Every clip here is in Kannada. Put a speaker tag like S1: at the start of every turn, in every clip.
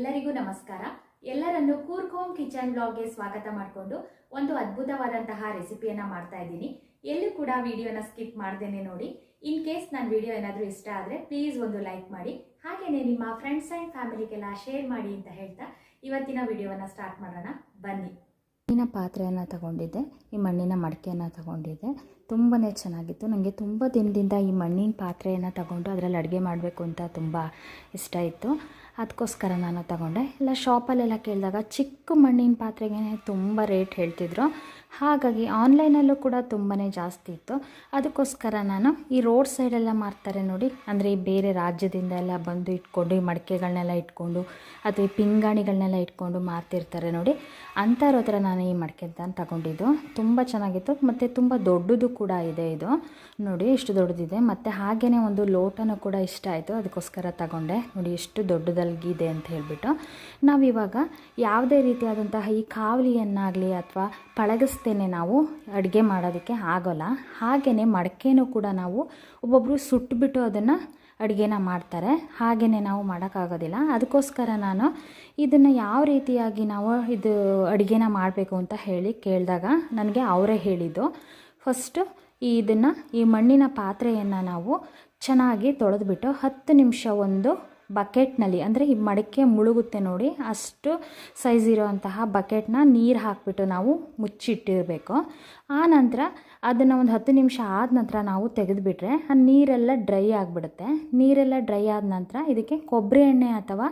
S1: ಎಲ್ಲರಿಗೂ ನಮಸ್ಕಾರ. ಎಲ್ಲರನ್ನು ಕೂರ್ಗ್ ಹೋಮ್ ಕಿಚನ್ ಬ್ಲಾಗ್ಗೆ ಸ್ವಾಗತ ಮಾಡಿಕೊಂಡು ಒಂದು ಅದ್ಭುತವಾದಂತಹ ರೆಸಿಪಿಯನ್ನ ಮಾಡ್ತಾ ಇದ್ದೀನಿ. ಎಲ್ಲೂ ಕೂಡ ವಿಡಿಯೋನ ಸ್ಕಿಪ್ ಮಾಡ್ದೇನೆ ನೋಡಿ. ಇನ್ ಕೇಸ್ ನನ್ನ ವಿಡಿಯೋ ಏನಾದರೂ ಇಷ್ಟ ಆದರೆ ಪ್ಲೀಸ್ ಒಂದು ಲೈಕ್ ಮಾಡಿ, ಹಾಗೆಯೇ ನಿಮ್ಮ ಫ್ರೆಂಡ್ಸ್ ಆ್ಯಂಡ್ ಫ್ಯಾಮಿಲಿಗೆಲ್ಲ ಶೇರ್ ಮಾಡಿ ಅಂತ ಹೇಳ್ತಾ ಇವತ್ತಿನ ವಿಡಿಯೋವನ್ನು ಸ್ಟಾರ್ಟ್ ಮಾಡೋಣ ಬನ್ನಿ.
S2: ಮಣ್ಣಿನ ಪಾತ್ರೆಯನ್ನು ತಗೊಂಡಿದ್ದೆ, ಈ ಮಣ್ಣಿನ ಮಡಕೆಯನ್ನು ತಗೊಂಡಿದ್ದೆ. ತುಂಬಾ ಚೆನ್ನಾಗಿತ್ತು. ನನಗೆ ತುಂಬ ದಿನದಿಂದ ಈ ಮಣ್ಣಿನ ಪಾತ್ರೆಯನ್ನು ತಗೊಂಡು ಅದರಲ್ಲಿ ಅಡುಗೆ ಮಾಡಬೇಕು ಅಂತ ತುಂಬ ಇಷ್ಟ ಇತ್ತು. ಅದಕ್ಕೋಸ್ಕರ ನಾನು ತಗೊಂಡೆ. ಎಲ್ಲ ಶಾಪಲ್ಲೆಲ್ಲ ಕೇಳಿದಾಗ ಚಿಕ್ಕ ಮಣ್ಣಿನ ಪಾತ್ರೆಗೆ ತುಂಬ ರೇಟ್ ಹೇಳ್ತಿದ್ರು. ಹಾಗಾಗಿ ಆನ್ಲೈನಲ್ಲೂ ಕೂಡ ತುಂಬಾ ಜಾಸ್ತಿ ಇತ್ತು. ಅದಕ್ಕೋಸ್ಕರ ನಾನು ಈ ರೋಡ್ ಸೈಡೆಲ್ಲ ಮಾರ್ತಾರೆ ನೋಡಿ, ಅಂದರೆ ಈ ಬೇರೆ ರಾಜ್ಯದಿಂದ ಎಲ್ಲ ಬಂದು ಇಟ್ಕೊಂಡು ಈ ಮಡಿಕೆಗಳನ್ನೆಲ್ಲ ಇಟ್ಕೊಂಡು ಅಥವಾ ಈ ಪಿಂಗಾಣಿಗಳನ್ನೆಲ್ಲ ಇಟ್ಕೊಂಡು ಮಾರ್ತಿರ್ತಾರೆ ನೋಡಿ, ಅಂಥವ್ರ ಹತ್ರ ನಾನು ಈ ಮಡಿಕೆ ಅಂತ ತಗೊಂಡಿದ್ದು. ತುಂಬ ಚೆನ್ನಾಗಿತ್ತು ಮತ್ತು ತುಂಬ ದೊಡ್ಡದು ಕೂಡ ಇದೆ. ಇದು ನೋಡಿ ಎಷ್ಟು ದೊಡ್ಡದಿದೆ. ಮತ್ತು ಹಾಗೆಯೇ ಒಂದು ಲೋಟನೂ ಕೂಡ ಇಷ್ಟ ಆಯಿತು, ಅದಕ್ಕೋಸ್ಕರ ತಗೊಂಡೆ. ನೋಡಿ ಎಷ್ಟು ದೊಡ್ಡದಲ್ಗಿದೆ ಅಂತ ಹೇಳಿಬಿಟ್ಟು. ನಾವಿವಾಗ ಯಾವುದೇ ರೀತಿಯಾದಂತಹ ಈ ಕಾವಲಿಯನ್ನಾಗಲಿ ಅಥವಾ ಪಳಗಿಸ್ತೇನೆ ನಾವು ಅಡುಗೆ ಮಾಡೋದಕ್ಕೆ ಆಗೋಲ್ಲ. ಹಾಗೆಯೇ ಮಡಕೆನೂ ಕೂಡ ನಾವು ಒಬ್ಬೊಬ್ಬರು ಸುಟ್ಟುಬಿಟ್ಟು ಅದನ್ನು ಅಡುಗೆನ ಮಾಡ್ತಾರೆ, ಹಾಗೆಯೇ ನಾವು ಮಾಡೋಕ್ಕಾಗೋದಿಲ್ಲ. ಅದಕ್ಕೋಸ್ಕರ ನಾನು ಇದನ್ನು ಯಾವ ರೀತಿಯಾಗಿ ನಾವು ಇದು ಅಡುಗೆನ ಮಾಡಬೇಕು ಅಂತ ಹೇಳಿ ಕೇಳಿದಾಗ ನನಗೆ ಅವರೇ ಹೇಳಿದ್ದು, ಫಸ್ಟು ಈ ಮಣ್ಣಿನ ಪಾತ್ರೆಯನ್ನು ನಾವು ಚೆನ್ನಾಗಿ ತೊಳೆದ್ಬಿಟ್ಟು 10 ನಿಮಿಷ ಒಂದು ಬಕೆಟ್ನಲ್ಲಿ, ಅಂದರೆ ಈ ಮಡಿಕೆ ಮುಳುಗುತ್ತೆ ನೋಡಿ ಅಷ್ಟು ಸೈಜ್ ಇರೋವಂತಹ ಬಕೆಟ್ನ ನೀರು ಹಾಕಿಬಿಟ್ಟು ನಾವು ಮುಚ್ಚಿಟ್ಟಿರಬೇಕು. ಆ ನಂತರ ಅದನ್ನು ಒಂದು 10 ನಿಮಿಷ ಆದ ನಂತರ ನಾವು ತೆಗೆದುಬಿಟ್ರೆ ಆ ನೀರೆಲ್ಲ ಡ್ರೈ ಆಗಿಬಿಡುತ್ತೆ. ನೀರೆಲ್ಲ ಡ್ರೈ ಆದ ನಂತರ ಇದಕ್ಕೆ ಕೊಬ್ಬರಿ ಎಣ್ಣೆ ಅಥವಾ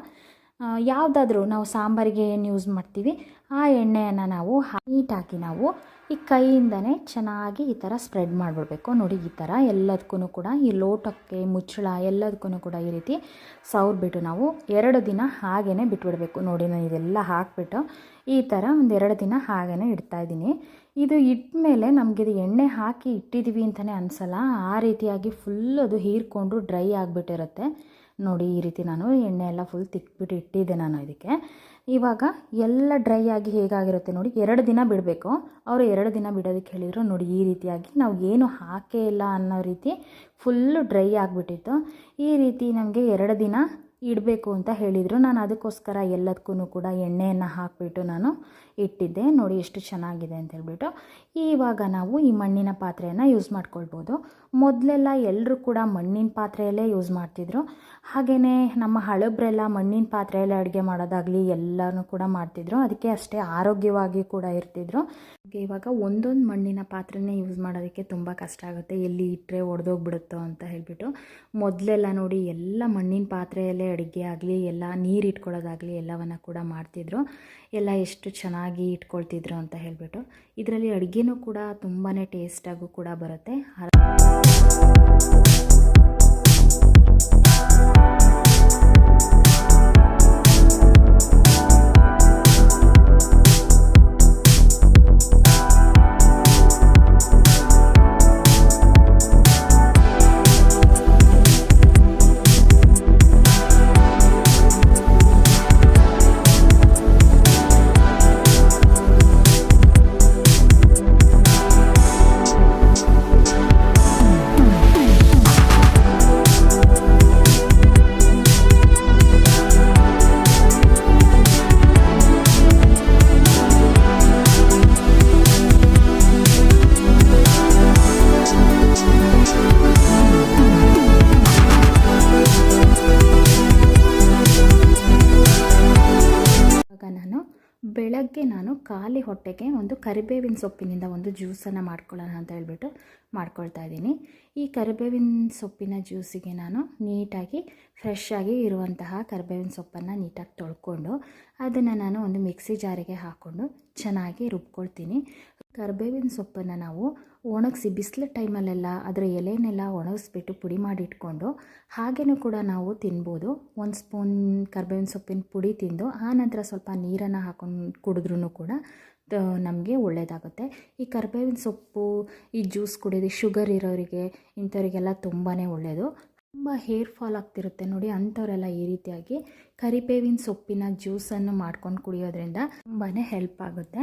S2: ಯಾವುದಾದ್ರೂ ನಾವು ಸಾಂಬಾರಿಗೆ ಏನು ಯೂಸ್ ಮಾಡ್ತೀವಿ ಆ ಎಣ್ಣೆಯನ್ನು ನಾವು ನೀಟಾಗಿ ನಾವು ಈ ಕೈಯಿಂದನೇ ಚೆನ್ನಾಗಿ ಈ ಥರ ಸ್ಪ್ರೆಡ್ ಮಾಡಿಬಿಡ್ಬೇಕು. ನೋಡಿ ಈ ಥರ ಎಲ್ಲದಕ್ಕೂ ಕೂಡ ಈ ಲೋಟಕ್ಕೆ ಮುಚ್ಚಳ ಎಲ್ಲದಕ್ಕೂ ಕೂಡ ಈ ರೀತಿ ಸವರ್ಬಿಟ್ಟು ನಾವು 2 ದಿನ ಹಾಗೇ ಬಿಟ್ಬಿಡಬೇಕು. ನೋಡಿ ನಾನು ಇದೆಲ್ಲ ಹಾಕಿಬಿಟ್ಟು ಈ ಥರ ಒಂದು 2 ದಿನ ಹಾಗೇ ಇಡ್ತಾಯಿದ್ದೀನಿ. ಇದು ಇಟ್ಟ ಮೇಲೆ ನಮಗಿದು ಎಣ್ಣೆ ಹಾಕಿ ಇಟ್ಟಿದ್ದೀವಿ ಅಂತಲೇ ಅನಿಸಲ್ಲ, ಆ ರೀತಿಯಾಗಿ ಫುಲ್ ಅದು ಹೀರ್ಕೊಂಡು ಡ್ರೈ ಆಗಿಬಿಟ್ಟಿರುತ್ತೆ. ನೋಡಿ ಈ ರೀತಿ ನಾನು ಎಣ್ಣೆ ಎಲ್ಲ ಫುಲ್ ತಿಕ್ಬಿಟ್ಟು ಇಟ್ಟಿದ್ದೆ ನಾನು ಇದಕ್ಕೆ. ಇವಾಗ ಎಲ್ಲ ಡ್ರೈ ಆಗಿ ಹೇಗಾಗಿರುತ್ತೆ ನೋಡಿ, 2 ದಿನ ಬಿಡಬೇಕು. ಅವರು 2 ದಿನ ಬಿಡೋದಕ್ಕೆ ಹೇಳಿದರು. ನೋಡಿ ಈ ರೀತಿಯಾಗಿ ನಾವು ಏನು ಹಾಕೇ ಇಲ್ಲ ಅನ್ನೋ ರೀತಿ ಫುಲ್ಲು ಡ್ರೈ ಆಗಿಬಿಟ್ಟಿತ್ತು. ಈ ರೀತಿ ನಮಗೆ 2 ದಿನ ಇಡಬೇಕು ಅಂತ ಹೇಳಿದರು. ನಾನು ಅದಕ್ಕೋಸ್ಕರ ಎಲ್ಲದಕ್ಕೂ ಕೂಡ ಎಣ್ಣೆಯನ್ನು ಹಾಕಿಬಿಟ್ಟು ನಾನು ಇಟ್ಟಿದ್ದೆ. ನೋಡಿ ಎಷ್ಟು ಚೆನ್ನಾಗಿದೆ ಅಂತ ಹೇಳ್ಬಿಟ್ಟು. ಇವಾಗ ನಾವು ಈ ಮಣ್ಣಿನ ಪಾತ್ರೆಯನ್ನು ಯೂಸ್ ಮಾಡ್ಕೊಳ್ಬೋದು. ಮೊದಲೆಲ್ಲ ಎಲ್ಲರೂ ಕೂಡ ಮಣ್ಣಿನ ಪಾತ್ರೆಯಲ್ಲೇ ಯೂಸ್ ಮಾಡ್ತಿದ್ರು. ಹಾಗೆಯೇ ನಮ್ಮ ಹಳಬ್ರೆಲ್ಲ ಮಣ್ಣಿನ ಪಾತ್ರೆಯಲ್ಲೇ ಅಡುಗೆ ಮಾಡೋದಾಗಲಿ ಎಲ್ಲನೂ ಕೂಡ ಮಾಡ್ತಿದ್ರು. ಅದಕ್ಕೆ ಅಷ್ಟೇ ಆರೋಗ್ಯವಾಗಿ ಕೂಡ ಇರ್ತಿದ್ರು. ಇವಾಗ ಒಂದೊಂದು ಮಣ್ಣಿನ ಪಾತ್ರೆನೇ ಯೂಸ್ ಮಾಡೋದಕ್ಕೆ ತುಂಬ ಕಷ್ಟ ಆಗುತ್ತೆ, ಎಲ್ಲಿ ಇಟ್ಟರೆ ಒಡೆದೋಗ್ಬಿಡುತ್ತೋ ಅಂತ ಹೇಳಿಬಿಟ್ಟು. ಮೊದಲೆಲ್ಲ ನೋಡಿ ಎಲ್ಲ ಮಣ್ಣಿನ ಪಾತ್ರೆಯಲ್ಲೇ ಅಡುಗೆ ಆಗಲಿ ಎಲ್ಲ ನೀರು ಇಟ್ಕೊಳ್ಳೋದಾಗಲಿ ಎಲ್ಲವನ್ನು ಕೂಡ ಮಾಡ್ತಿದ್ರು. ಎಲ್ಲ ಎಷ್ಟು ಚೆನ್ನಾಗಿ ಇಟ್ಕೊಳ್ತಿದ್ರು ಅಂತ ಹೇಳಿಬಿಟ್ಟು. ಇದರಲ್ಲಿ ಅಡುಗೆನೂ ಕೂಡ ತುಂಬಾ ಟೇಸ್ಟಾಗೂ ಕೂಡ ಬರುತ್ತೆ. ಬೆಳಗ್ಗೆ ನಾನು ಖಾಲಿ ಹೊಟ್ಟೆಗೆ ಒಂದು ಕರಿಬೇವಿನ ಸೊಪ್ಪಿನಿಂದ ಒಂದು ಜ್ಯೂಸನ್ನು ಮಾಡ್ಕೊಳ್ಳೋಣ ಅಂತ ಹೇಳ್ಬಿಟ್ಟು ಮಾಡ್ಕೊಳ್ತಾ ಇದ್ದೀನಿ. ಈ ಕರಿಬೇವಿನ ಸೊಪ್ಪಿನ ಜ್ಯೂಸಿಗೆ ನಾನು ನೀಟಾಗಿ ಫ್ರೆಶ್ ಆಗಿ ಇರುವಂತಹ ಕರಿಬೇವಿನ ಸೊಪ್ಪನ್ನು ನೀಟಾಗಿ ತೊಳ್ಕೊಂಡು ಅದನ್ನು ನಾನು ಒಂದು ಮಿಕ್ಸಿ ಜಾರಿಗೆ ಹಾಕ್ಕೊಂಡು ಚೆನ್ನಾಗಿ ರುಬ್ಕೊಳ್ತೀನಿ. ಕರಿಬೇವಿನ ಸೊಪ್ಪನ್ನು ನಾವು ಒಣಗಿಸಿ ಬಿಸಿಲು ಟೈಮಲ್ಲೆಲ್ಲ ಅದರ ಎಲೆನೆಲ್ಲ ಒಣಗಿಸ್ಬಿಟ್ಟು ಪುಡಿ ಮಾಡಿ ಇಟ್ಕೊಂಡು ಹಾಗೆಯೂ ಕೂಡ ನಾವು ತಿನ್ಬೋದು. 1 ಸ್ಪೂನ್ ಕರಿಬೇವಿನ ಸೊಪ್ಪಿನ ಪುಡಿ ತಿಂದು ಆ ನಂತರ ಸ್ವಲ್ಪ ನೀರನ್ನು ಹಾಕೊಂಡು ಕುಡಿದ್ರೂ ಕೂಡ ನಮಗೆ ಒಳ್ಳೆಯದಾಗುತ್ತೆ. ಈ ಕರಿಬೇವಿನ ಸೊಪ್ಪು ಈ ಜ್ಯೂಸ್ ಕುಡಿಯೋದು ಶುಗರ್ ಇರೋರಿಗೆ ಇಂಥವರಿಗೆಲ್ಲ ತುಂಬಾ ಒಳ್ಳೆಯದು. ತುಂಬ ಹೇರ್ ಫಾಲ್ ಆಗ್ತಿರುತ್ತೆ ನೋಡಿ, ಅಂಥವರೆಲ್ಲ ಈ ರೀತಿಯಾಗಿ ಕರಿಬೇವಿನ ಸೊಪ್ಪಿನ ಜ್ಯೂಸನ್ನು ಮಾಡ್ಕೊಂಡು ಕುಡಿಯೋದ್ರಿಂದ ತುಂಬಾ ಹೆಲ್ಪ್ ಆಗುತ್ತೆ.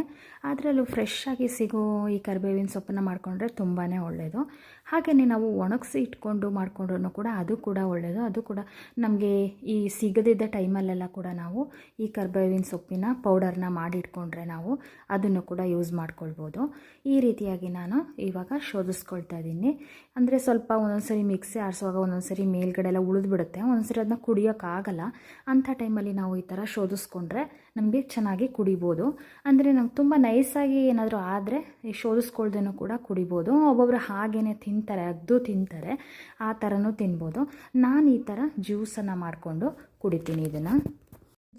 S2: ಅದರಲ್ಲೂ ಫ್ರೆಶ್ ಆಗಿ ಸಿಗೋ ಈ ಕರಿಬೇವಿನ ಸೊಪ್ಪನ್ನು ಮಾಡಿಕೊಂಡ್ರೆ ತುಂಬಾ ಒಳ್ಳೆಯದು. ಹಾಗೆಯೇ ನಾವು ಒಣಗಿಸಿ ಇಟ್ಕೊಂಡು ಮಾಡಿಕೊಂಡ್ರೂ ಕೂಡ ಅದು ಕೂಡ ಒಳ್ಳೆಯದು. ಅದು ಕೂಡ ನಮಗೆ ಈ ಸಿಗದಿದ್ದ ಟೈಮಲ್ಲೆಲ್ಲ ಕೂಡ ನಾವು ಈ ಕರಿಬೇವಿನ ಸೊಪ್ಪಿನ ಪೌಡರ್ನ ಮಾಡಿಟ್ಕೊಂಡ್ರೆ ನಾವು ಅದನ್ನು ಕೂಡ ಯೂಸ್ ಮಾಡ್ಕೊಳ್ಬೋದು. ಈ ರೀತಿಯಾಗಿ ನಾನು ಇವಾಗ ಶೋಧಿಸ್ಕೊಳ್ತಾ ಇದ್ದೀನಿ. ಅಂದರೆ ಸ್ವಲ್ಪ ಒಂದೊಂದ್ಸರಿ ಮಿಕ್ಸಿ ಆರಿಸುವಾಗ ಒಂದೊಂದ್ಸರಿ ಮೇಲ್ಗಡೆ ಎಲ್ಲ ಉಳಿದ್ಬಿಡುತ್ತೆ, ಒಂದೊಂದ್ಸರಿ ಅದನ್ನ ಕುಡಿಯೋಕ್ಕಾಗಲ್ಲ. ಅಂಥ ಟೈಮಲ್ಲಿ ನಾವು ಈ ಥರ ಶೋಧಿಸ್ಕೊಂಡ್ರೆ ನಮಗೆ ಚೆನ್ನಾಗಿ ಕುಡಿಬೋದು. ಅಂದರೆ ನಮ್ಗೆ ತುಂಬ ನೈಸಾಗಿ ಏನಾದರೂ ಆದರೆ ಈ ಶೋಧಿಸ್ಕೊಳ್ದೇನೂ ಕೂಡ ಕುಡಿಬೋದು. ಒಬ್ಬೊಬ್ಬರು ಹಾಗೇ ತಿಂತಾರೆ, ಅಗ್ದು ತಿಂತಾರೆ, ಆ ಥರನೂ ತಿನ್ಬೋದು. ನಾನು ಈ ಥರ ಜ್ಯೂಸನ್ನು ಮಾಡಿಕೊಂಡು ಕುಡಿತೀನಿ. ಇದನ್ನು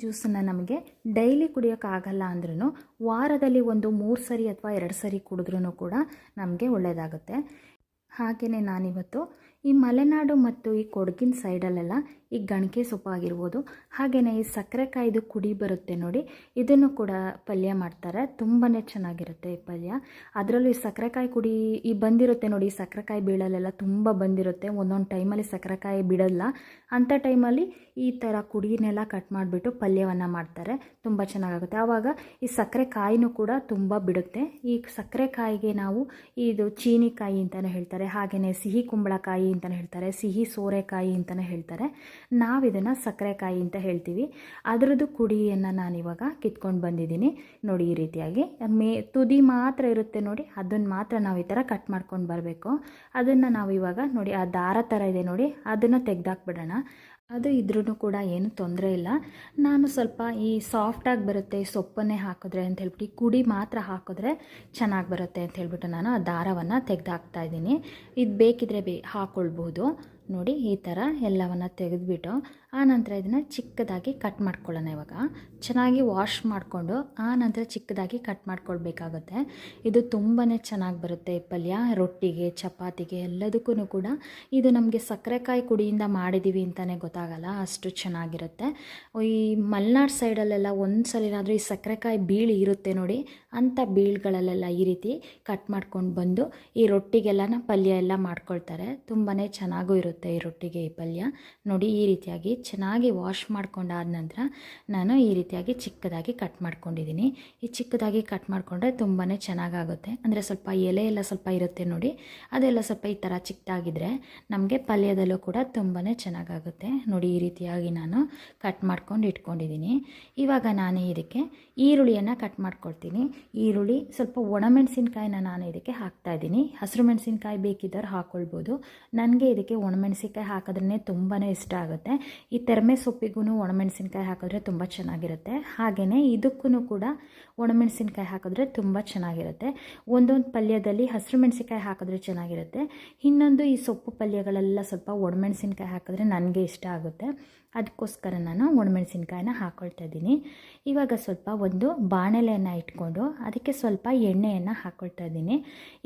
S2: ಜ್ಯೂಸನ್ನು ನಮಗೆ ಡೈಲಿ ಕುಡಿಯೋಕ್ಕಾಗಲ್ಲ ಅಂದ್ರೂ ವಾರದಲ್ಲಿ ಒಂದು 3 ಸರಿ ಅಥವಾ 2 ಸರಿ ಕುಡಿದ್ರೂ ಕೂಡ ನಮಗೆ ಒಳ್ಳೆಯದಾಗುತ್ತೆ. ಹಾಗೆಯೇ ನಾನಿವತ್ತು ಈ ಮಲೆನಾಡು ಮತ್ತು ಈ ಕೊಡಗಿನ ಸೈಡಲ್ಲೆಲ್ಲ ಈ ಗಣಕೆ ಸೊಪ್ಪು ಆಗಿರ್ಬೋದು, ಹಾಗೆಯೇ ಈ ಸಕ್ಕರೆಕಾಯಿದು ಕುಡಿ ಬರುತ್ತೆ ನೋಡಿ, ಇದನ್ನು ಕೂಡ ಪಲ್ಯ ಮಾಡ್ತಾರೆ. ತುಂಬಾ ಚೆನ್ನಾಗಿರುತ್ತೆ ಈ ಪಲ್ಯ. ಅದರಲ್ಲೂ ಈ ಸಕ್ಕರೆಕಾಯಿ ಕುಡಿ ಈ ಬಂದಿರುತ್ತೆ ನೋಡಿ, ಈ ಸಕ್ಕರೆಕಾಯಿ ಬೀಳಲ್ಲೆಲ್ಲ ತುಂಬ ಬಂದಿರುತ್ತೆ. ಒಂದೊಂದು ಟೈಮಲ್ಲಿ ಸಕ್ಕರೆಕಾಯಿ ಬಿಡಲ್ಲ. ಅಂಥ ಟೈಮಲ್ಲಿ ಈ ಥರ ಕುಡಿನೆಲ್ಲ ಕಟ್ ಮಾಡಿಬಿಟ್ಟು ಪಲ್ಯವನ್ನು ಮಾಡ್ತಾರೆ. ತುಂಬ ಚೆನ್ನಾಗಾಗುತ್ತೆ. ಆವಾಗ ಈ ಸಕ್ಕರೆಕಾಯಿನೂ ಕೂಡ ತುಂಬ ಬಿಡುತ್ತೆ. ಈ ಸಕ್ಕರೆಕಾಯಿಗೆ ನಾವು ಇದು ಚೀನಿಕಾಯಿ ಅಂತಲೇ ಹೇಳ್ತಾರೆ, ಹಾಗೆಯೇ ಸಿಹಿ ಕುಂಬಳಕಾಯಿ ಅಂತಲೇ ಹೇಳ್ತಾರೆ, ಸಿಹಿ ಸೋರೆಕಾಯಿ ಅಂತಲೇ ಹೇಳ್ತಾರೆ. ನಾವಿದನ್ನು ಸಕ್ಕರೆಕಾಯಿ ಅಂತ ಹೇಳ್ತೀವಿ. ಅದರದ್ದು ಕುಡಿಯನ್ನು ನಾನಿವಾಗ ಕಿತ್ಕೊಂಡು ಬಂದಿದ್ದೀನಿ ನೋಡಿ. ಈ ರೀತಿಯಾಗಿ ತುದಿ ಮಾತ್ರ ಇರುತ್ತೆ ನೋಡಿ, ಅದನ್ನು ಮಾತ್ರ ನಾವು ಈ ಥರ ಕಟ್ ಮಾಡ್ಕೊಂಡು ಬರಬೇಕು. ಅದನ್ನು ನಾವು ಇವಾಗ ನೋಡಿ, ಆ ದಾರ ಥರ ಇದೆ ನೋಡಿ, ಅದನ್ನು ತೆಗೆದಾಕ್ಬಿಡೋಣ. ಅದು ಇದ್ರೂ ಕೂಡ ಏನು ತೊಂದರೆ ಇಲ್ಲ. ನಾನು ಸ್ವಲ್ಪ ಈ ಸಾಫ್ಟಾಗಿ ಬರುತ್ತೆ ಈ ಸೊಪ್ಪನ್ನೇ ಹಾಕಿದ್ರೆ ಅಂತ ಹೇಳ್ಬಿಟ್ಟು, ಈ ಕುಡಿ ಮಾತ್ರ ಹಾಕಿದ್ರೆ ಚೆನ್ನಾಗಿ ಬರುತ್ತೆ ಅಂತ ಹೇಳ್ಬಿಟ್ಟು ನಾನು ಆ ದಾರವನ್ನು ತೆಗೆದಾಕ್ತಾ ಇದ್ದೀನಿ. ಇದು ಬೇಕಿದ್ರೆ ಹಾಕ್ಕೊಳ್ಬೋದು ನೋಡಿ. ಈ ಥರ ಎಲ್ಲವನ್ನು ತೆಗೆದುಬಿಟ್ಟು ಆನಂತರ ಇದನ್ನು ಚಿಕ್ಕದಾಗಿ ಕಟ್ ಮಾಡ್ಕೊಳ್ಳೋಣ. ಇವಾಗ ಚೆನ್ನಾಗಿ ವಾಶ್ ಮಾಡಿಕೊಂಡು ಆನಂತರ ಚಿಕ್ಕದಾಗಿ ಕಟ್ ಮಾಡ್ಕೊಳ್ಬೇಕಾಗುತ್ತೆ. ಇದು ತುಂಬಾ ಚೆನ್ನಾಗಿ ಬರುತ್ತೆ ಈ ಪಲ್ಯ. ರೊಟ್ಟಿಗೆ, ಚಪಾತಿಗೆ ಎಲ್ಲದಕ್ಕೂ ಕೂಡ ಇದು ನಮಗೆ ಸಕ್ಕರೆಕಾಯಿ ಕುಡಿಯಿಂದ ಮಾಡಿದ್ದೀವಿ ಅಂತಲೇ ಗೊತ್ತಾಗಲ್ಲ, ಅಷ್ಟು ಚೆನ್ನಾಗಿರುತ್ತೆ. ಈ ಮಲೆನಾಡು ಸೈಡಲ್ಲೆಲ್ಲ ಒಂದು ಸಲಿನಾದರೂ ಈ ಸಕ್ಕರೆಕಾಯಿ ಬೀಳಿ ಇರುತ್ತೆ ನೋಡಿ, ಅಂಥ ಬೀಳ್ಗಳಲ್ಲೆಲ್ಲ ಈ ರೀತಿ ಕಟ್ ಮಾಡ್ಕೊಂಡು ಬಂದು ಈ ರೊಟ್ಟಿಗೆಲ್ಲನ ಪಲ್ಯ ಎಲ್ಲ ಮಾಡ್ಕೊಳ್ತಾರೆ. ತುಂಬಾ ಚೆನ್ನಾಗೂ ಇರುತ್ತೆ ಈ ರೊಟ್ಟಿಗೆ ಈ ಪಲ್ಯ ನೋಡಿ. ಈ ರೀತಿಯಾಗಿ ಚೆನ್ನಾಗಿ ವಾಶ್ ಮಾಡ್ಕೊಂಡಾದ ನಂತರ ನಾನು ಈ ರೀತಿಯಾಗಿ ಚಿಕ್ಕದಾಗಿ ಕಟ್ ಮಾಡ್ಕೊಂಡಿದ್ದೀನಿ. ಈ ಚಿಕ್ಕದಾಗಿ ಕಟ್ ಮಾಡಿಕೊಂಡ್ರೆ ತುಂಬಾ ಚೆನ್ನಾಗಾಗುತ್ತೆ. ಅಂದರೆ ಸ್ವಲ್ಪ ಎಲೆ ಎಲ್ಲ ಸ್ವಲ್ಪ ಇರುತ್ತೆ ನೋಡಿ, ಅದೆಲ್ಲ ಸ್ವಲ್ಪ ಈ ಥರ ಚಿಕ್ಕದಾಗಿದ್ದರೆ ನಮಗೆ ಪಲ್ಯದಲ್ಲೂ ಕೂಡ ತುಂಬಾ ಚೆನ್ನಾಗಾಗುತ್ತೆ ನೋಡಿ. ಈ ರೀತಿಯಾಗಿ ನಾನು ಕಟ್ ಮಾಡ್ಕೊಂಡು ಇಟ್ಕೊಂಡಿದ್ದೀನಿ. ಇವಾಗ ನಾನು ಇದಕ್ಕೆ ಈರುಳ್ಳಿಯನ್ನು ಕಟ್ ಮಾಡ್ಕೊಳ್ತೀನಿ. ಈರುಳ್ಳಿ, ಸ್ವಲ್ಪ ಒಣಮೆಣಸಿನ್ಕಾಯಿನ ನಾನು ಇದಕ್ಕೆ ಹಾಕ್ತಾಯಿದ್ದೀನಿ. ಹಸಿರು ಮೆಣಸಿನ್ಕಾಯಿ ಬೇಕಿದ್ದರೆ ಹಾಕ್ಕೊಳ್ಬೋದು. ನನಗೆ ಇದಕ್ಕೆ ಒಣಮೆಣಸಿನ್ಕಾಯಿ ಹಾಕಿದ್ರೇ ತುಂಬಾ ಇಷ್ಟ ಆಗುತ್ತೆ. ಈ ತೆರಮೆ ಸೊಪ್ಪಿಗೂ ಒಣಮೆಣಸಿನ್ಕಾಯಿ ಹಾಕಿದ್ರೆ ತುಂಬ ಚೆನ್ನಾಗಿರುತ್ತೆ. ಹಾಗೆಯೇ ಇದಕ್ಕೂ ಕೂಡ ಒಣಮೆಣಸಿನ್ಕಾಯಿ ಹಾಕಿದ್ರೆ ತುಂಬ ಚೆನ್ನಾಗಿರುತ್ತೆ. ಒಂದೊಂದು ಪಲ್ಯದಲ್ಲಿ ಹಸಿರು ಮೆಣಸಿನ್ಕಾಯಿ ಹಾಕಿದ್ರೆ ಚೆನ್ನಾಗಿರುತ್ತೆ, ಇನ್ನೊಂದು ಈ ಸೊಪ್ಪು ಪಲ್ಯಗಳೆಲ್ಲ ಸ್ವಲ್ಪ ಒಣಮೆಣಸಿನ್ಕಾಯಿ ಹಾಕಿದ್ರೆ ನನಗೆ ಇಷ್ಟ ಆಗುತ್ತೆ. ಅದಕ್ಕೋಸ್ಕರ ನಾನು ಒಣಮೆಣಸಿನ್ಕಾಯಿನ ಹಾಕ್ಕೊಳ್ತಾ ಇದ್ದೀನಿ. ಇವಾಗ ಸ್ವಲ್ಪ ಒಂದು ಬಾಣಲೆಯನ್ನು ಇಟ್ಕೊಂಡು ಅದಕ್ಕೆ ಸ್ವಲ್ಪ ಎಣ್ಣೆಯನ್ನು ಹಾಕ್ಕೊಳ್ತಾ ಇದ್ದೀನಿ.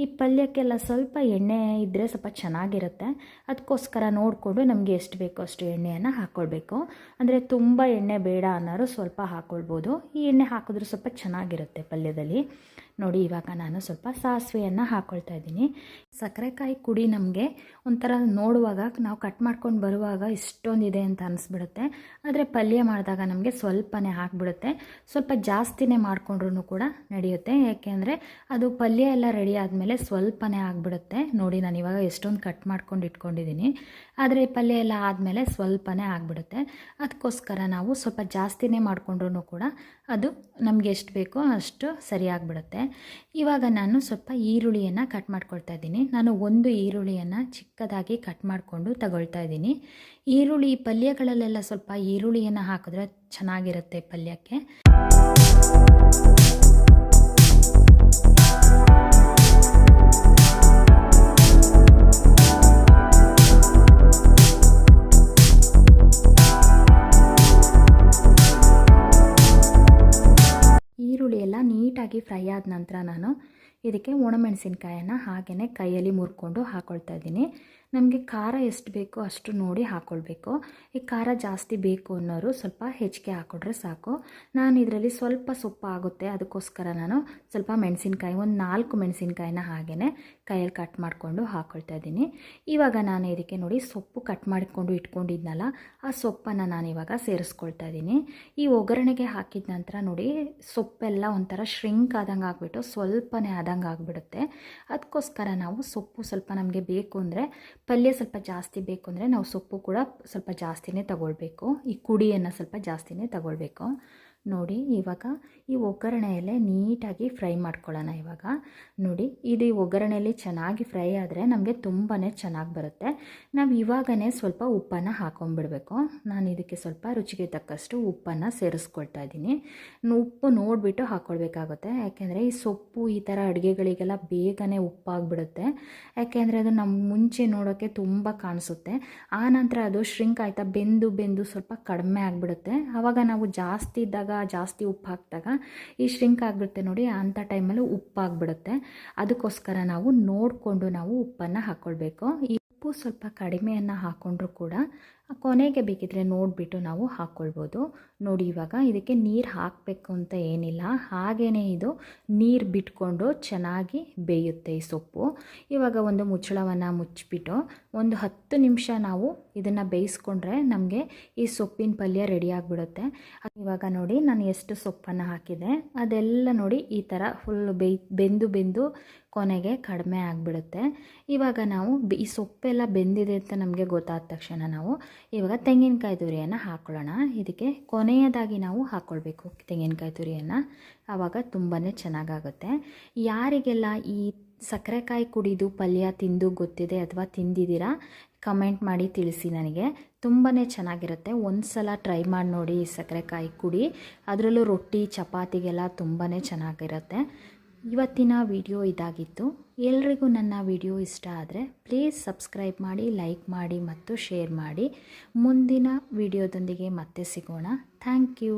S2: ಈ ಪಲ್ಯಕ್ಕೆಲ್ಲ ಸ್ವಲ್ಪ ಎಣ್ಣೆ ಇದ್ದರೆ ಸ್ವಲ್ಪ ಚೆನ್ನಾಗಿರುತ್ತೆ. ಅದಕ್ಕೋಸ್ಕರ ನೋಡಿಕೊಂಡು ನಮಗೆ ಎಷ್ಟು ಬೇಕೋ ಅಷ್ಟು ಎಣ್ಣೆಯನ್ನು ಹಾಕ್ಕೊಳ್ಬೇಕು. ಅಂದರೆ ತುಂಬ ಎಣ್ಣೆ ಬೇಡ ಅನ್ನೋರು ಸ್ವಲ್ಪ ಹಾಕ್ಕೊಳ್ಬೋದು. ಈ ಎಣ್ಣೆ ಹಾಕಿದ್ರೂ ಸ್ವಲ್ಪ ಚೆನ್ನಾಗಿರುತ್ತೆ ಪಲ್ಯದಲ್ಲಿ ನೋಡಿ. ಇವಾಗ ನಾನು ಸ್ವಲ್ಪ ಸಾಸಿವೆಯನ್ನು ಹಾಕ್ಕೊಳ್ತಾ ಇದ್ದೀನಿ. ಸಕ್ಕರೆಕಾಯಿ ಕುಡಿ ನಮಗೆ ಒಂಥರ ನೋಡುವಾಗ ನಾವು ಕಟ್ ಮಾಡ್ಕೊಂಡು ಬರುವಾಗ ಇಷ್ಟೊಂದಿದೆ ಅಂತ ಅನಿಸ್ಬಿಡುತ್ತೆ. ಆದರೆ ಪಲ್ಯ ಮಾಡಿದಾಗ ನಮಗೆ ಸ್ವಲ್ಪನೇ ಹಾಕ್ಬಿಡುತ್ತೆ. ಸ್ವಲ್ಪ ಜಾಸ್ತಿನೇ ಮಾಡಿಕೊಂಡ್ರೂ ಕೂಡ ನಡೆಯುತ್ತೆ, ಯಾಕೆಂದರೆ ಅದು ಪಲ್ಯ ಎಲ್ಲ ರೆಡಿ ಆದಮೇಲೆ ಸ್ವಲ್ಪನೇ ಆಗಿಬಿಡುತ್ತೆ ನೋಡಿ. ನಾನು ಇವಾಗ ಎಷ್ಟೊಂದು ಕಟ್ ಮಾಡ್ಕೊಂಡು ಇಟ್ಕೊಂಡಿದ್ದೀನಿ, ಆದರೆ ಪಲ್ಯ ಎಲ್ಲ ಆದಮೇಲೆ ಸ್ವಲ್ಪನೇ ಆಗಿಬಿಡುತ್ತೆ. ಅದಕ್ಕೋಸ್ಕರ ನಾವು ಸ್ವಲ್ಪ ಜಾಸ್ತಿನೇ ಮಾಡಿಕೊಂಡ್ರೂ ಕೂಡ ಅದು ನಮಗೆ ಎಷ್ಟು ಬೇಕೋ ಅಷ್ಟು ಸರಿಯಾಗಿಬಿಡುತ್ತೆ. ಇವಾಗ ನಾನು ಸ್ವಲ್ಪ ಈರುಳ್ಳಿಯನ್ನು ಕಟ್ ಮಾಡ್ಕೊಳ್ತಾ ಇದ್ದೀನಿ. ನಾನು ಒಂದು ಈರುಳ್ಳಿಯನ್ನು ಚಿಕ್ಕದಾಗಿ ಕಟ್ ಮಾಡಿಕೊಂಡು ತಗೊಳ್ತಾ ಇದ್ದೀನಿ. ಈರುಳ್ಳಿ ಪಲ್ಯಗಳಲ್ಲೆಲ್ಲ ಸ್ವಲ್ಪ ಈರುಳ್ಳಿಯನ್ನು ಹಾಕಿದ್ರೆ ಚೆನ್ನಾಗಿರುತ್ತೆ ಪಲ್ಯಕ್ಕೆ. ಈರುಳ್ಳಿ ಎಲ್ಲ ನೀಟಾಗಿ ಫ್ರೈ ಆದ ನಂತರ ನಾನು ಇದಕ್ಕೆ ಒಣಮೆಣಸಿನ್ಕಾಯನ್ನು ಹಾಗೆಯೇ ಕೈಯಲ್ಲಿ ಮುರ್ಕೊಂಡು ಹಾಕ್ಕೊಳ್ತಾ ಇದ್ದೀನಿ. ನಮಗೆ ಖಾರ ಎಷ್ಟು ಬೇಕೋ ಅಷ್ಟು ನೋಡಿ ಹಾಕ್ಕೊಳ್ಬೇಕು. ಈ ಖಾರ ಜಾಸ್ತಿ ಬೇಕು ಅನ್ನೋರು ಸ್ವಲ್ಪ ಹೆಚ್ಚಿಗೆ ಹಾಕ್ಕೊಂಡ್ರೆ ಸಾಕು. ನಾನು ಇದರಲ್ಲಿ ಸ್ವಲ್ಪ ಸೊಪ್ಪು ಆಗುತ್ತೆ, ಅದಕ್ಕೋಸ್ಕರ ನಾನು ಸ್ವಲ್ಪ ಮೆಣಸಿನ್ಕಾಯಿ, ಒಂದು 4 ಮೆಣಸಿನ್ಕಾಯಿನ ಹಾಗೆಯೇ ಕೈಯಲ್ಲಿ ಕಟ್ ಮಾಡಿಕೊಂಡು ಹಾಕ್ಕೊಳ್ತಾ ಇದ್ದೀನಿ. ಇವಾಗ ನಾನು ಇದಕ್ಕೆ ನೋಡಿ ಸೊಪ್ಪು ಕಟ್ ಮಾಡಿಕೊಂಡು ಇಟ್ಕೊಂಡಿದ್ನಲ್ಲ, ಆ ಸೊಪ್ಪನ್ನು ನಾನು ಇವಾಗ ಸೇರಿಸ್ಕೊಳ್ತಾ ಇದ್ದೀನಿ. ಈ ಒಗ್ಗರಣೆಗೆ ಹಾಕಿದ ನಂತರ ನೋಡಿ ಸೊಪ್ಪೆಲ್ಲ ಒಂಥರ ಶ್ರಿಂಕ್ ಆದಂಗೆ ಆಗಿಬಿಟ್ಟು ಸ್ವಲ್ಪನೇ ಆದಂಗೆ ಆಗಿಬಿಡುತ್ತೆ. ಅದಕ್ಕೋಸ್ಕರ ನಾವು ಸೊಪ್ಪು ಸ್ವಲ್ಪ ನಮಗೆ ಬೇಕು ಅಂದರೆ, ಪಲ್ಯ ಸ್ವಲ್ಪ ಜಾಸ್ತಿ ಬೇಕು ಅಂದರೆ ನಾವು ಸೊಪ್ಪು ಕೂಡ ಸ್ವಲ್ಪ ಜಾಸ್ತಿನೇ ತಗೊಳ್ಬೇಕು. ಈ ಕುಡಿಯನ್ನು ಸ್ವಲ್ಪ ಜಾಸ್ತಿನೇ ತಗೊಳ್ಬೇಕು. ನೋಡಿ ಇವಾಗ ಈ ಒಗ್ಗರಣೆಯಲ್ಲೇ ನೀಟಾಗಿ ಫ್ರೈ ಮಾಡ್ಕೊಳ್ಳೋಣ. ಇವಾಗ ನೋಡಿ ಇದು ಒಗ್ಗರಣೆಯಲ್ಲಿ ಚೆನ್ನಾಗಿ ಫ್ರೈ ಆದರೆ ನಮಗೆ ತುಂಬಾ ಚೆನ್ನಾಗಿ ಬರುತ್ತೆ. ನಾವು ಇವಾಗನೇ ಸ್ವಲ್ಪ ಉಪ್ಪನ್ನು ಹಾಕೊಂಡ್ಬಿಡ್ಬೇಕು. ನಾನು ಇದಕ್ಕೆ ಸ್ವಲ್ಪ ರುಚಿಗೆ ತಕ್ಕಷ್ಟು ಉಪ್ಪನ್ನು ಸೇರಿಸ್ಕೊಳ್ತಾ ಇದ್ದೀನಿ. ಉಪ್ಪು ನೋಡಿಬಿಟ್ಟು ಹಾಕ್ಕೊಳ್ಬೇಕಾಗುತ್ತೆ, ಯಾಕೆಂದರೆ ಈ ಸೊಪ್ಪು ಈ ಥರ ಅಡುಗೆಗಳಿಗೆಲ್ಲ ಬೇಗನೆ ಉಪ್ಪಾಗಿಬಿಡುತ್ತೆ. ಯಾಕೆಂದರೆ ಅದು ನಮ್ಮ ಮುಂಚೆ ನೋಡೋಕ್ಕೆ ತುಂಬ ಕಾಣಿಸುತ್ತೆ, ಆನಂತರ ಅದು ಶ್ರಿಂಕ್ ಆಯ್ತಾ ಬೆಂದು ಸ್ವಲ್ಪ ಕಡಿಮೆ ಆಗಿಬಿಡುತ್ತೆ. ಆವಾಗ ನಾವು ಜಾಸ್ತಿ ಇದ್ದಾಗ ಜಾಸ್ತಿ ಉಪ್ಪು ಹಾಕಿದಾಗ ಈ ಶ್ರಿಂಕ್ ಆಗಿಬಿಡುತ್ತೆ ನೋಡಿ, ಅಂಥ ಟೈಮಲ್ಲಿ ಉಪ್ಪಾಗಿಬಿಡುತ್ತೆ. ಅದಕ್ಕೋಸ್ಕರ ನಾವು ನೋಡಿಕೊಂಡು ನಾವು ಉಪ್ಪನ್ನು ಹಾಕ್ಕೊಳ್ಬೇಕು. ಈ ಉಪ್ಪು ಸ್ವಲ್ಪ ಕಡಿಮೆಯನ್ನು ಹಾಕ್ಕೊಂಡ್ರೂ ಕೂಡ ಕೊನೆಗೆ ಬೇಕಿದ್ರೆ ನೋಡಿಬಿಟ್ಟು ನಾವು ಹಾಕ್ಕೊಳ್ಬೋದು. ನೋಡಿ ಇವಾಗ ಇದಕ್ಕೆ ನೀರು ಹಾಕಬೇಕು ಅಂತ ಏನಿಲ್ಲ, ಹಾಗೇ ಇದು ನೀರು ಬಿಟ್ಕೊಂಡು ಚೆನ್ನಾಗಿ ಬೇಯುತ್ತೆ ಈ ಸೊಪ್ಪು. ಇವಾಗ ಒಂದು ಮುಚ್ಚಳವನ್ನು ಮುಚ್ಚಿಬಿಟ್ಟು ಒಂದು 10 ನಿಮಿಷ ನಾವು ಇದನ್ನು ಬೇಯಿಸ್ಕೊಂಡ್ರೆ ನಮಗೆ ಈ ಸೊಪ್ಪಿನ ಪಲ್ಯ ರೆಡಿ ಆಗಿಬಿಡುತ್ತೆ. ಇವಾಗ ನೋಡಿ ನಾನು ಎಷ್ಟು ಸೊಪ್ಪನ್ನು ಹಾಕಿದೆ ಅದೆಲ್ಲ ನೋಡಿ ಈ ಥರ ಫುಲ್ ಬೆಂದು ಕೊನೆಗೆ ಕಡಿಮೆ ಆಗಿಬಿಡುತ್ತೆ. ಇವಾಗ ನಾವು ಈ ಸೊಪ್ಪೆಲ್ಲ ಬೆಂದಿದೆ ಅಂತ ನಮಗೆ ಗೊತ್ತಾದ ತಕ್ಷಣ ನಾವು ಇವಾಗ ತೆಂಗಿನಕಾಯಿ ತುರಿಯನ್ನು ಹಾಕ್ಕೊಳ್ಳೋಣ. ಇದಕ್ಕೆ ಕೊನೆಯದಾಗಿ ನಾವು ಹಾಕ್ಕೊಳ್ಬೇಕು ತೆಂಗಿನಕಾಯಿ ತುರಿಯನ್ನು, ಆವಾಗ ತುಂಬಾ ಚೆನ್ನಾಗಾಗುತ್ತೆ. ಯಾರಿಗೆಲ್ಲ ಈ ಸಕ್ಕರೆಕಾಯಿ ಕುಡಿದು ಪಲ್ಯ ತಿಂದು ಗೊತ್ತಿದೆ ಅಥವಾ ತಿಂದಿದ್ದೀರಾ ಕಮೆಂಟ್ ಮಾಡಿ ತಿಳಿಸಿ ನನಗೆ. ತುಂಬಾ ಚೆನ್ನಾಗಿರುತ್ತೆ, ಒಂದು ಸಲ ಟ್ರೈ ಮಾಡಿ ನೋಡಿ ಈ ಸಕ್ಕರೆಕಾಯಿ ಕುಡಿ. ಅದರಲ್ಲೂ ರೊಟ್ಟಿ ಚಪಾತಿಗೆಲ್ಲ ತುಂಬಾ ಚೆನ್ನಾಗಿರುತ್ತೆ. ಇವತ್ತಿನ ವಿಡಿಯೋ ಇದಾಗಿತ್ತು. ಎಲ್ರಿಗೂ ನನ್ನ ವಿಡಿಯೋ ಇಷ್ಟ ಆದರೆ ಪ್ಲೀಸ್ ಸಬ್ಸ್ಕ್ರೈಬ್ ಮಾಡಿ, ಲೈಕ್ ಮಾಡಿ ಮತ್ತು ಶೇರ್ ಮಾಡಿ. ಮುಂದಿನ ವಿಡಿಯೋದೊಂದಿಗೆ ಮತ್ತೆ ಸಿಗೋಣ. Thank you.